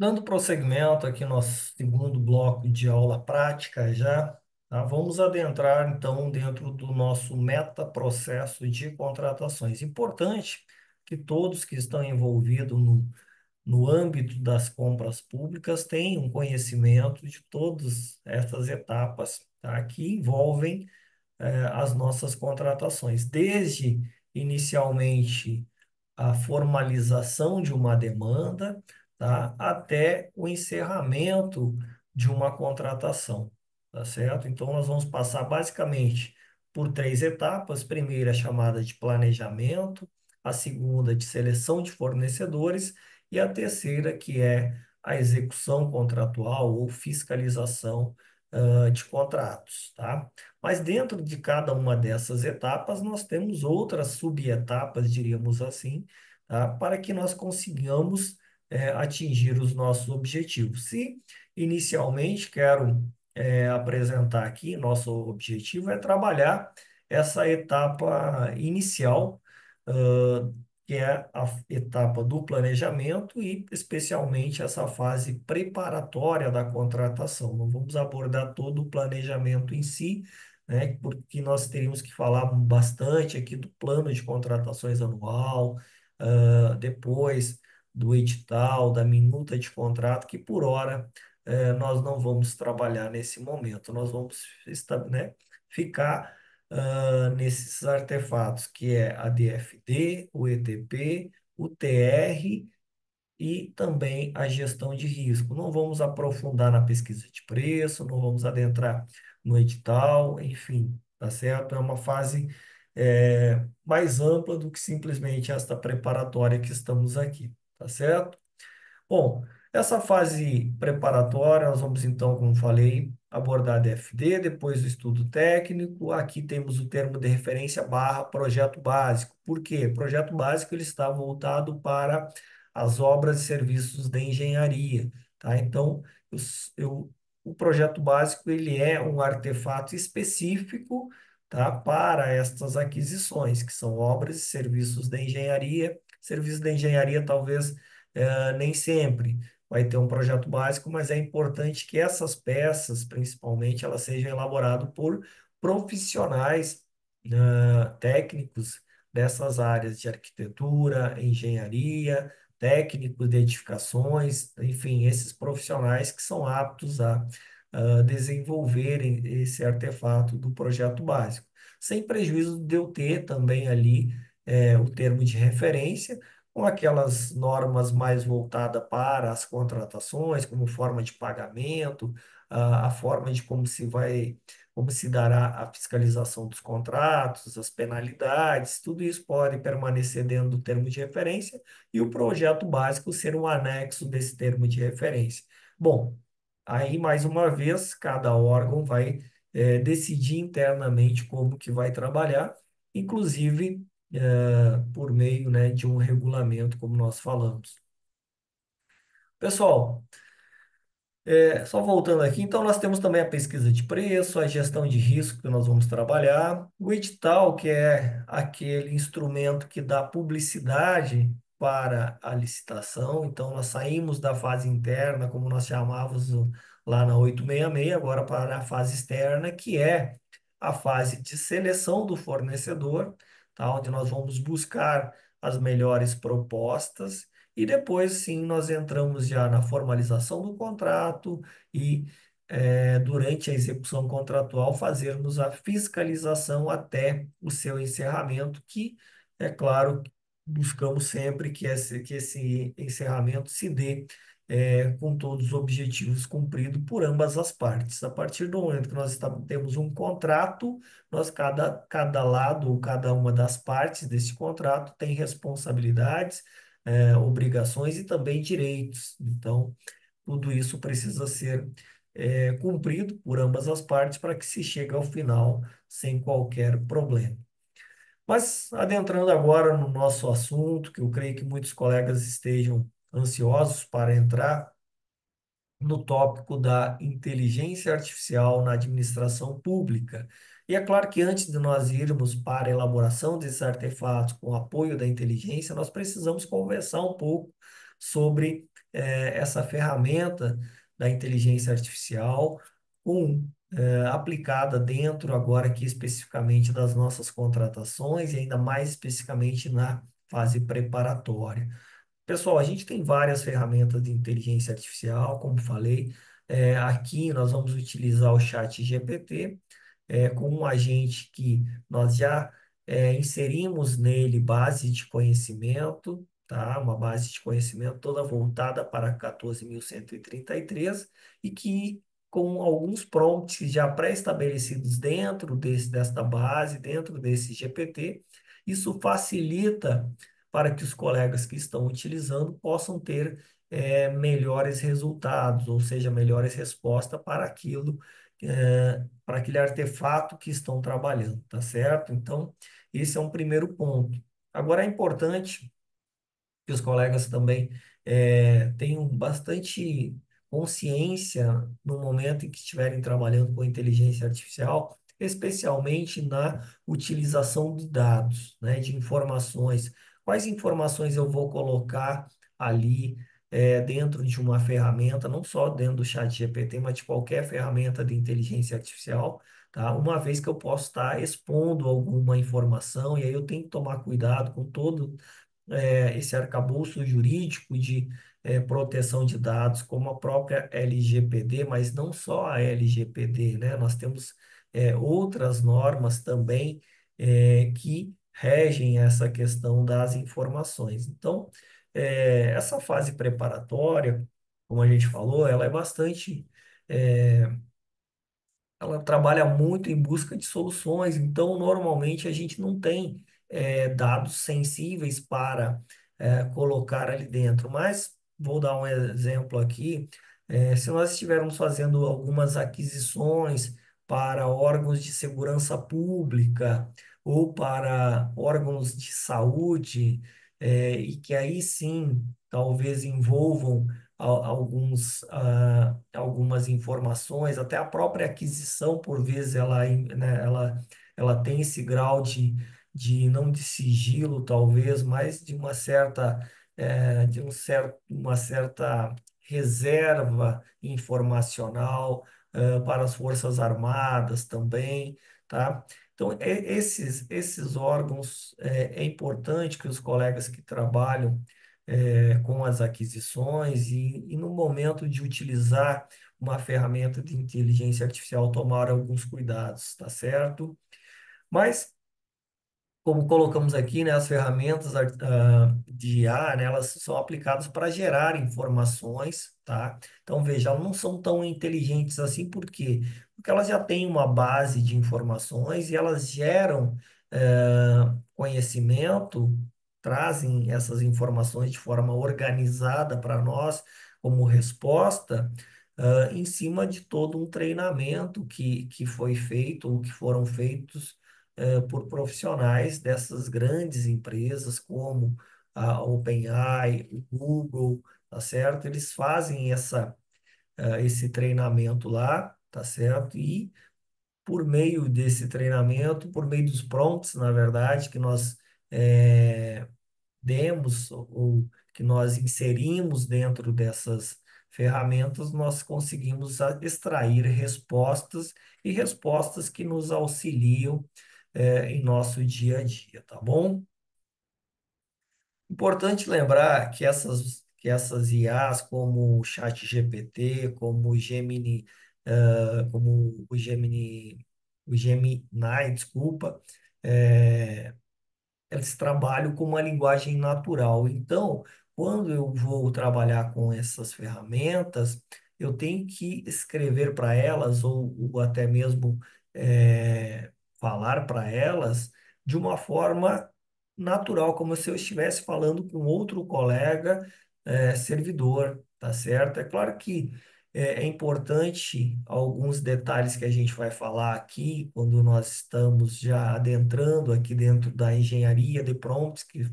Dando prosseguimento aqui no nosso segundo bloco de aula prática já, tá? Vamos adentrar então dentro do nosso metaprocesso de contratações. Importante que todos que estão envolvidos no âmbito das compras públicas tenham conhecimento de todas essas etapas, tá? Que envolvem as nossas contratações, desde inicialmente a formalização de uma demanda, tá? Até o encerramento de uma contratação, tá certo? Então, nós vamos passar basicamente por três etapas. Primeira, chamada de planejamento, a segunda, de seleção de fornecedores, e a terceira, que é a execução contratual ou fiscalização, de contratos, tá? Mas dentro de cada uma dessas etapas, nós temos outras subetapas, diríamos assim, tá? Para que nós consigamos atingir os nossos objetivos. Se inicialmente quero apresentar aqui, nosso objetivo é trabalhar essa etapa inicial, ah, que é a etapa do planejamento e especialmente essa fase preparatória da contratação. Não vamos abordar todo o planejamento em si, né? Porque nós teríamos que falar bastante aqui do plano de contratações anual, depois do edital, da minuta de contrato, que por hora nós não vamos trabalhar nesse momento. Nós vamos né, ficar nesses artefatos, que é a DFD, o ETP, o TR e também a gestão de risco. Não vamos aprofundar na pesquisa de preço, não vamos adentrar no edital, enfim, tá certo? É uma fase mais ampla do que simplesmente esta preparatória que estamos aqui, tá certo? Bom, essa fase preparatória, nós vamos então, como falei, abordar a DFD, depois o estudo técnico. Aqui temos o termo de referência barra projeto básico. Por quê? Projeto básico ele está voltado para as obras e serviços de engenharia, tá? Então, eu, o projeto básico ele é um artefato específico, tá? Para estas aquisições, que são obras e serviços de engenharia. Serviços de engenharia, talvez nem sempre vai ter um projeto básico, mas é importante que essas peças, principalmente, elas sejam elaboradas por profissionais, técnicos dessas áreas de arquitetura, engenharia, técnicos de edificações, enfim, esses profissionais que são aptos a desenvolverem esse artefato do projeto básico, sem prejuízo de eu ter também ali o termo de referência, com aquelas normas mais voltadas para as contratações, como forma de pagamento, a forma de como se dará a fiscalização dos contratos, as penalidades, tudo isso pode permanecer dentro do termo de referência e o projeto básico ser um anexo desse termo de referência. Bom, aí mais uma vez, cada órgão vai decidir internamente como que vai trabalhar, inclusive por meio, né, de um regulamento, como nós falamos. Pessoal, só voltando aqui, então nós temos também a pesquisa de preço, a gestão de risco que nós vamos trabalhar, o edital, que é aquele instrumento que dá publicidade para a licitação. Então nós saímos da fase interna, como nós chamávamos lá na 866, agora para a fase externa, que é a fase de seleção do fornecedor, tá? Onde nós vamos buscar as melhores propostas e depois, sim, nós entramos já na formalização do contrato e, durante a execução contratual, fazermos a fiscalização até o seu encerramento, que, é claro, buscamos sempre que esse encerramento se dê, com todos os objetivos cumpridos por ambas as partes. A partir do momento que nós temos um contrato, cada lado ou cada uma das partes desse contrato tem responsabilidades, obrigações e também direitos. Então, tudo isso precisa ser cumprido por ambas as partes para que se chegue ao final sem qualquer problema. Mas adentrando agora no nosso assunto, que eu creio que muitos colegas estejam ansiosos para entrar no tópico da inteligência artificial na administração pública. E é claro que antes de nós irmos para a elaboração desses artefatos com o apoio da inteligência, nós precisamos conversar um pouco sobre essa ferramenta da inteligência artificial com, aplicada dentro agora aqui especificamente das nossas contratações e ainda mais especificamente na fase preparatória. Pessoal, a gente tem várias ferramentas de inteligência artificial, como falei. Aqui nós vamos utilizar o chat GPT, com um agente que nós já inserimos nele base de conhecimento, tá? Uma base de conhecimento toda voltada para 14.133 e que com alguns prompts já pré-estabelecidos dentro desta base, dentro desse GPT, isso facilita para que os colegas que estão utilizando possam ter melhores resultados, ou seja, melhores respostas para aquilo, para aquele artefato que estão trabalhando, tá certo? Então, esse é um primeiro ponto. Agora, é importante que os colegas também tenham bastante consciência no momento em que estiverem trabalhando com inteligência artificial, especialmente na utilização de dados, né, de informações. Quais informações eu vou colocar ali dentro de uma ferramenta, não só dentro do chat GPT, mas de qualquer ferramenta de inteligência artificial, tá? Uma vez que eu posso estar expondo alguma informação, e aí eu tenho que tomar cuidado com todo esse arcabouço jurídico de proteção de dados, como a própria LGPD, mas não só a LGPD, né? Nós temos outras normas também que regem essa questão das informações. Então, essa fase preparatória, como a gente falou, ela é bastante ela trabalha muito em busca de soluções, então normalmente a gente não tem dados sensíveis para colocar ali dentro. Mas vou dar um exemplo aqui. Se nós estivermos fazendo algumas aquisições para órgãos de segurança pública ou para órgãos de saúde, e que aí sim talvez envolvam algumas informações, até a própria aquisição, por vezes, né, ela tem esse grau de não de sigilo, talvez, mas de uma certa, uma certa reserva informacional, para as Forças Armadas também, tá? Então, esses órgãos, é importante que os colegas que trabalham com as aquisições e no momento de utilizar uma ferramenta de inteligência artificial tomar alguns cuidados, tá certo? Mas como colocamos aqui, né, as ferramentas de IA, né, elas são aplicadas para gerar informações, tá? Então, veja, elas não são tão inteligentes assim, por quê? Porque elas já têm uma base de informações e elas geram conhecimento, trazem essas informações de forma organizada para nós como resposta, em cima de todo um treinamento que foi feito ou que foram feitos por profissionais dessas grandes empresas como a OpenAI, o Google, tá certo? Eles fazem esse treinamento lá, tá certo? E por meio desse treinamento, por meio dos prompts, na verdade, que nós demos ou que nós inserimos dentro dessas ferramentas, nós conseguimos extrair respostas e respostas que nos auxiliam em nosso dia a dia, tá bom? Importante lembrar que essas IAs, como o ChatGPT, como o Gemini, como o Gemini, desculpa, eles trabalham com uma linguagem natural. Então, quando eu vou trabalhar com essas ferramentas, eu tenho que escrever para elas, ou até mesmo falar para elas de uma forma natural, como se eu estivesse falando com outro colega, servidor, tá certo? É claro que é importante alguns detalhes que a gente vai falar aqui, quando nós estamos já adentrando aqui dentro da engenharia de prompts que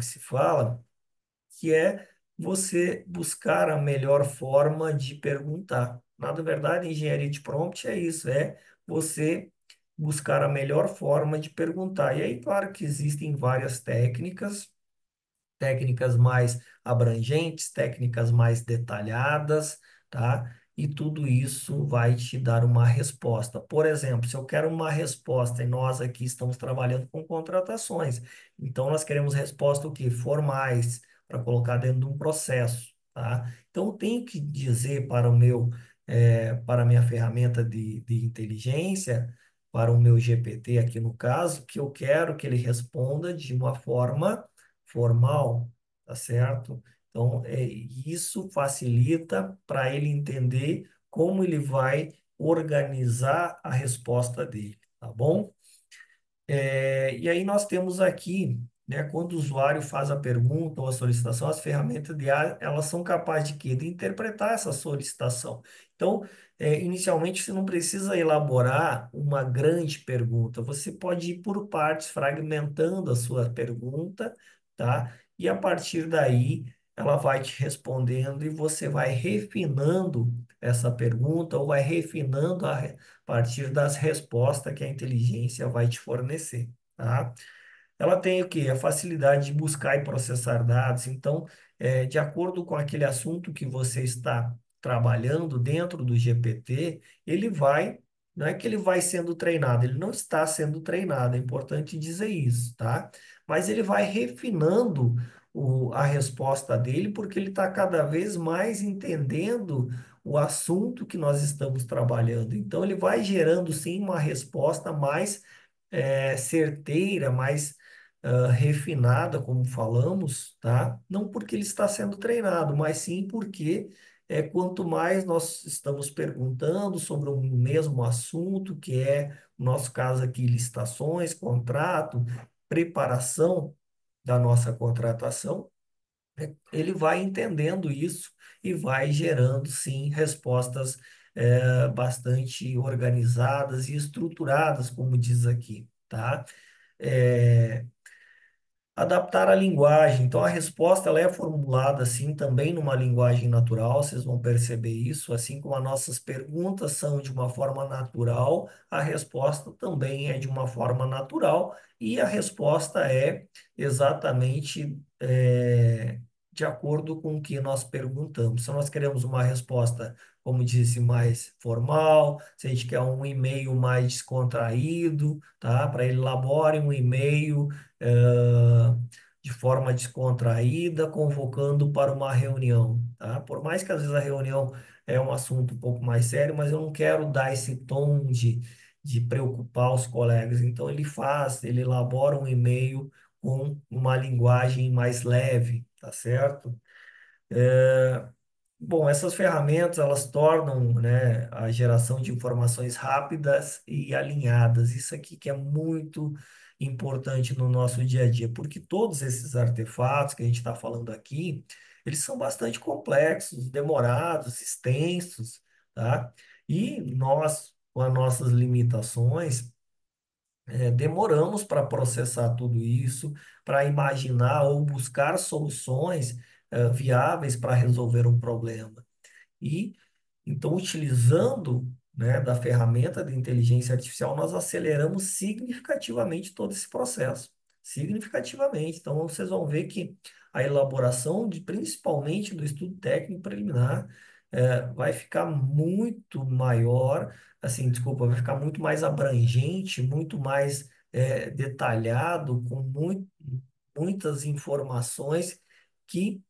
se fala, que é você buscar a melhor forma de perguntar. Na verdade, engenharia de prompt é isso, é você buscar a melhor forma de perguntar. E aí, claro que existem várias técnicas técnicas mais abrangentes, técnicas mais detalhadas, tá? E tudo isso vai te dar uma resposta. Por exemplo, se eu quero uma resposta, e nós aqui estamos trabalhando com contratações, então nós queremos resposta o quê? Formais, para colocar dentro de um processo, tá? Então eu tenho que dizer para o meu, para a minha ferramenta de inteligência, para o meu GPT aqui no caso, que eu quero que ele responda de uma forma formal, tá certo? Então, isso facilita para ele entender como ele vai organizar a resposta dele, tá bom? E aí nós temos aqui, né, quando o usuário faz a pergunta ou a solicitação, as ferramentas de IA, elas são capazes de quê? De interpretar essa solicitação. Então, inicialmente, você não precisa elaborar uma grande pergunta, você pode ir por partes, fragmentando a sua pergunta, tá? E a partir daí, ela vai te respondendo e você vai refinando essa pergunta ou vai refinando a partir das respostas que a inteligência vai te fornecer, tá? Ela tem o quê? A facilidade de buscar e processar dados. Então, de acordo com aquele assunto que você está trabalhando dentro do GPT, ele vai, não é que ele vai sendo treinado, ele não está sendo treinado, é importante dizer isso, tá? Mas ele vai refinando a resposta dele, porque ele está cada vez mais entendendo o assunto que nós estamos trabalhando. Então, ele vai gerando, sim, uma resposta mais certeira, mais refinada, como falamos, tá? Não porque ele está sendo treinado, mas sim porque quanto mais nós estamos perguntando sobre o mesmo assunto, que é, no nosso caso aqui, licitações, contrato, preparação da nossa contratação, ele vai entendendo isso e vai gerando, sim, respostas bastante organizadas e estruturadas, como diz aqui, tá? É, Adaptar a linguagem. Então, a resposta ela é formulada assim também numa linguagem natural, vocês vão perceber isso. Assim como as nossas perguntas são de uma forma natural, a resposta também é de uma forma natural, e a resposta é exatamente de acordo com o que nós perguntamos. Se nós queremos uma resposta, como disse, mais formal, se a gente quer um e-mail mais descontraído, tá? Para ele elabore um e-mail de forma descontraída, convocando para uma reunião, tá? Por mais que às vezes a reunião é um assunto um pouco mais sério, mas eu não quero dar esse tom de preocupar os colegas. Então ele elabora um e-mail com uma linguagem mais leve, tá certo? Bom, essas ferramentas elas tornam, né, a geração de informações rápidas e alinhadas. Isso aqui que é muito importante no nosso dia a dia, porque todos esses artefatos que a gente está falando aqui, eles são bastante complexos, demorados, extensos, tá? E nós, com as nossas limitações, demoramos para processar tudo isso, para imaginar ou buscar soluções, viáveis para resolver um problema. E então, utilizando, né, da ferramenta de inteligência artificial, nós aceleramos significativamente todo esse processo. Significativamente. Então, vocês vão ver que a elaboração, principalmente do estudo técnico preliminar, vai ficar muito maior, assim, desculpa, vai ficar muito mais abrangente, muito mais detalhado, com muitas informações que,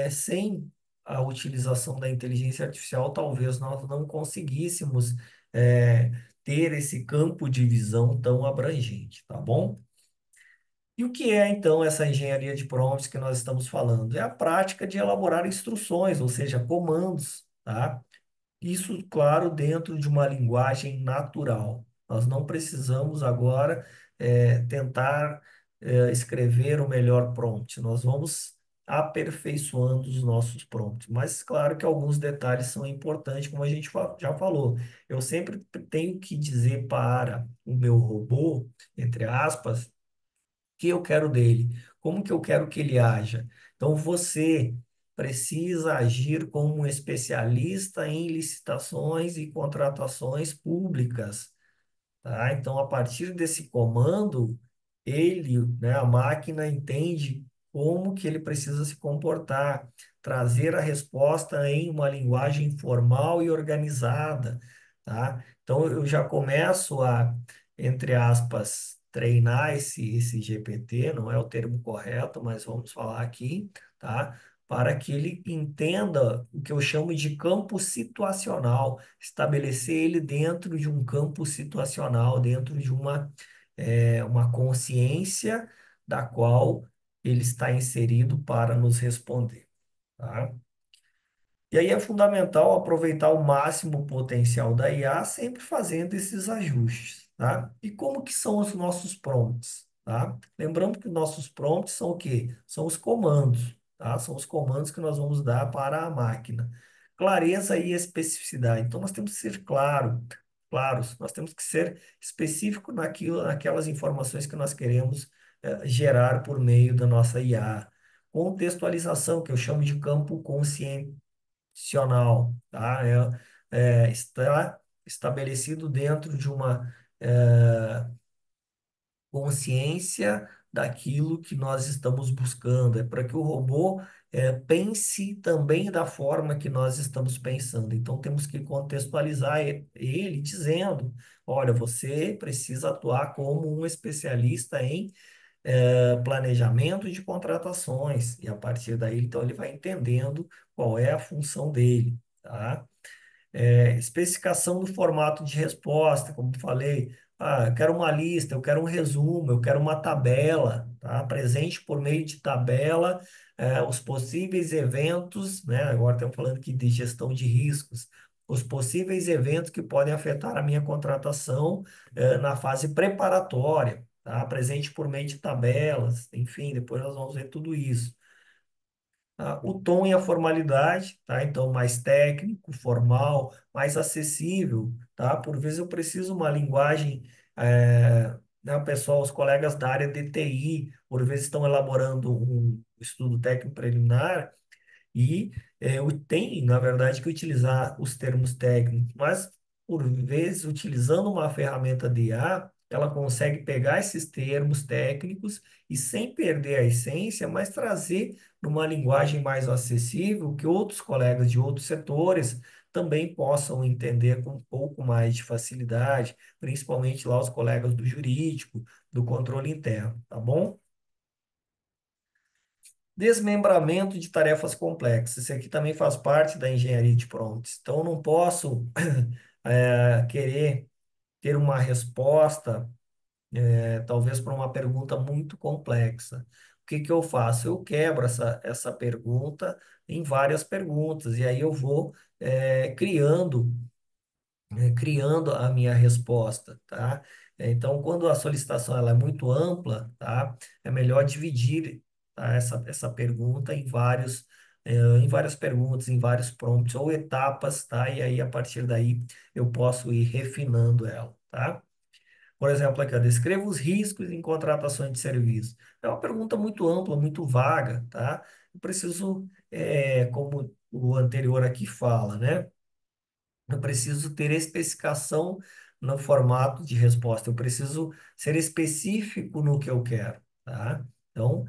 sem a utilização da inteligência artificial, talvez nós não conseguíssemos ter esse campo de visão tão abrangente, tá bom? E o que é então essa engenharia de prompts que nós estamos falando? É a prática de elaborar instruções, ou seja, comandos, tá? Isso, claro, dentro de uma linguagem natural. Nós não precisamos agora tentar escrever o melhor prompt. Nós vamos aperfeiçoando os nossos prompts. Mas, claro que alguns detalhes são importantes, como a gente já falou. Eu sempre tenho que dizer para o meu robô, entre aspas, que eu quero dele, como que eu quero que ele haja. Então, você precisa agir como um especialista em licitações e contratações públicas, tá? Então, a partir desse comando, ele, né, a máquina entende como que ele precisa se comportar, trazer a resposta em uma linguagem formal e organizada, tá? Então eu já começo a, entre aspas, treinar esse GPT, não é o termo correto, mas vamos falar aqui, tá? Para que ele entenda o que eu chamo de campo situacional, estabelecer ele dentro de um campo situacional, dentro de uma consciência da qual ele está inserido para nos responder, tá? E aí é fundamental aproveitar o máximo o potencial da IA, sempre fazendo esses ajustes, tá? E como que são os nossos prompts, tá? Lembrando que os nossos prompts são o quê? São os comandos, tá? São os comandos que nós vamos dar para a máquina. Clareza e especificidade. Então, nós temos que ser claros, nós temos que ser específico naquelas informações que nós queremos gerar por meio da nossa IA. Contextualização, que eu chamo de campo consciente institucional, tá? Está estabelecido dentro de uma consciência daquilo que nós estamos buscando. É para que o robô pense também da forma que nós estamos pensando. Então, temos que contextualizar ele dizendo: olha, você precisa atuar como um especialista em planejamento de contratações. E a partir daí, então, ele vai entendendo qual é a função dele, tá? Especificação do formato de resposta, como falei. Ah, eu quero uma lista, eu quero um resumo, eu quero uma tabela, tá? Presente por meio de tabela, os possíveis eventos, né? Agora estamos falando aqui de gestão de riscos, os possíveis eventos que podem afetar a minha contratação, na fase preparatória, tá? Presente por meio de tabelas, enfim, depois nós vamos ver tudo isso, tá? O tom e a formalidade, tá? Então, mais técnico, formal, mais acessível, tá? Por vezes eu preciso uma linguagem, né, o pessoal, os colegas da área de TI, por vezes estão elaborando um estudo técnico preliminar e tem, na verdade, que utilizar os termos técnicos, mas, por vezes, utilizando uma ferramenta de IA, ela consegue pegar esses termos técnicos e, sem perder a essência, mas trazer numa linguagem mais acessível, que outros colegas de outros setores também possam entender com um pouco mais de facilidade, principalmente lá os colegas do jurídico, do controle interno, tá bom? Desmembramento de tarefas complexas. Isso aqui também faz parte da engenharia de prompts. Então, eu não posso querer ter uma resposta, talvez para uma pergunta muito complexa. O que que eu faço? Eu quebro essa pergunta em várias perguntas, e aí eu vou criando a minha resposta, tá? Então, quando a solicitação ela é muito ampla, tá? É melhor dividir, tá? Essa pergunta em várias perguntas, em vários prompts ou etapas, tá? E aí, a partir daí, eu posso ir refinando ela, tá? Por exemplo, aqui, ó, descreva os riscos em contratações de serviço. É uma pergunta muito ampla, muito vaga, tá? Eu preciso, como o anterior aqui fala, né? Eu preciso ter especificação no formato de resposta. Eu preciso ser específico no que eu quero, tá? Então,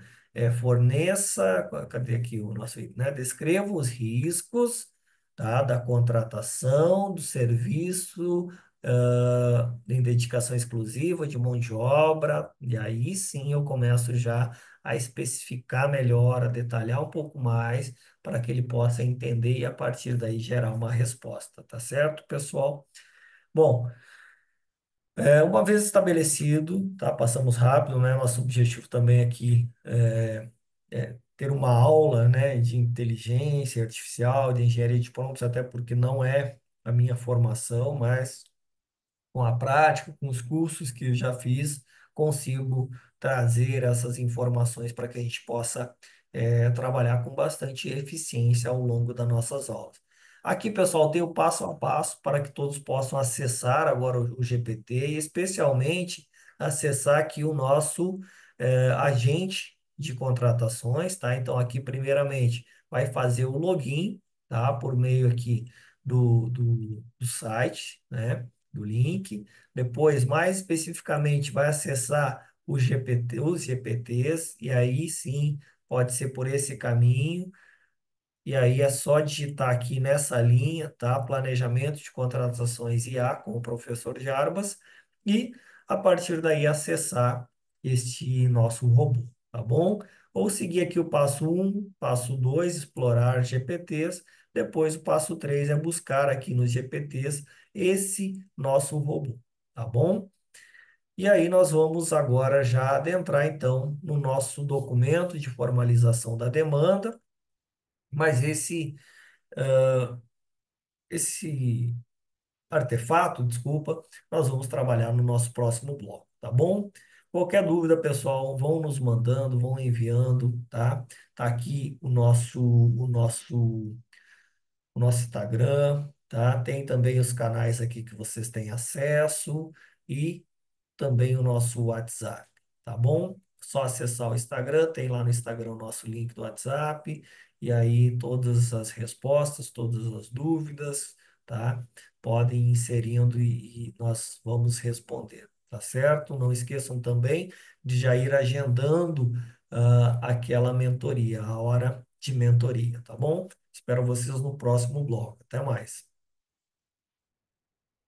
forneça, cadê aqui o nosso, né? Descreva os riscos, tá? Da contratação, do serviço, em dedicação exclusiva de mão de obra, e aí sim eu começo já a especificar melhor, a detalhar um pouco mais para que ele possa entender e a partir daí gerar uma resposta, tá certo, pessoal? Bom, uma vez estabelecido, tá? Passamos rápido, né? Nosso objetivo também aqui é ter uma aula, né, de inteligência artificial, de engenharia de prompts, até porque não é a minha formação, mas com a prática, com os cursos que eu já fiz, consigo trazer essas informações para que a gente possa trabalhar com bastante eficiência ao longo das nossas aulas. Aqui, pessoal, tem o passo a passo para que todos possam acessar agora o GPT e, especialmente, acessar aqui o nosso agente de contratações, tá? Então, aqui, primeiramente, vai fazer o login, tá? Por meio aqui do site, né? Do link. Depois, mais especificamente, vai acessar o GPT, os GPTs, e aí sim pode ser por esse caminho. E aí é só digitar aqui nessa linha, tá? Planejamento de contratações IA com o professor Jarbas e a partir daí acessar este nosso robô, tá bom? Ou seguir aqui o passo um, passo 2, explorar GPTs. Depois o passo 3 é buscar aqui nos GPTs esse nosso robô, tá bom? E aí nós vamos agora já adentrar então no nosso documento de formalização da demanda, mas esse artefato, desculpa, nós vamos trabalhar no nosso próximo bloco, tá bom? Qualquer dúvida, pessoal, vão nos mandando, vão enviando, tá? Tá aqui o nosso Instagram, tá? Tem também os canais aqui que vocês têm acesso e também o nosso WhatsApp, tá bom? Só acessar o Instagram, tem lá no Instagram o nosso link do WhatsApp, e aí todas as respostas, todas as dúvidas, tá? Podem ir inserindo e nós vamos responder, tá certo? Não esqueçam também de já ir agendando aquela mentoria, a hora de mentoria, tá bom? Espero vocês no próximo bloco. Até mais.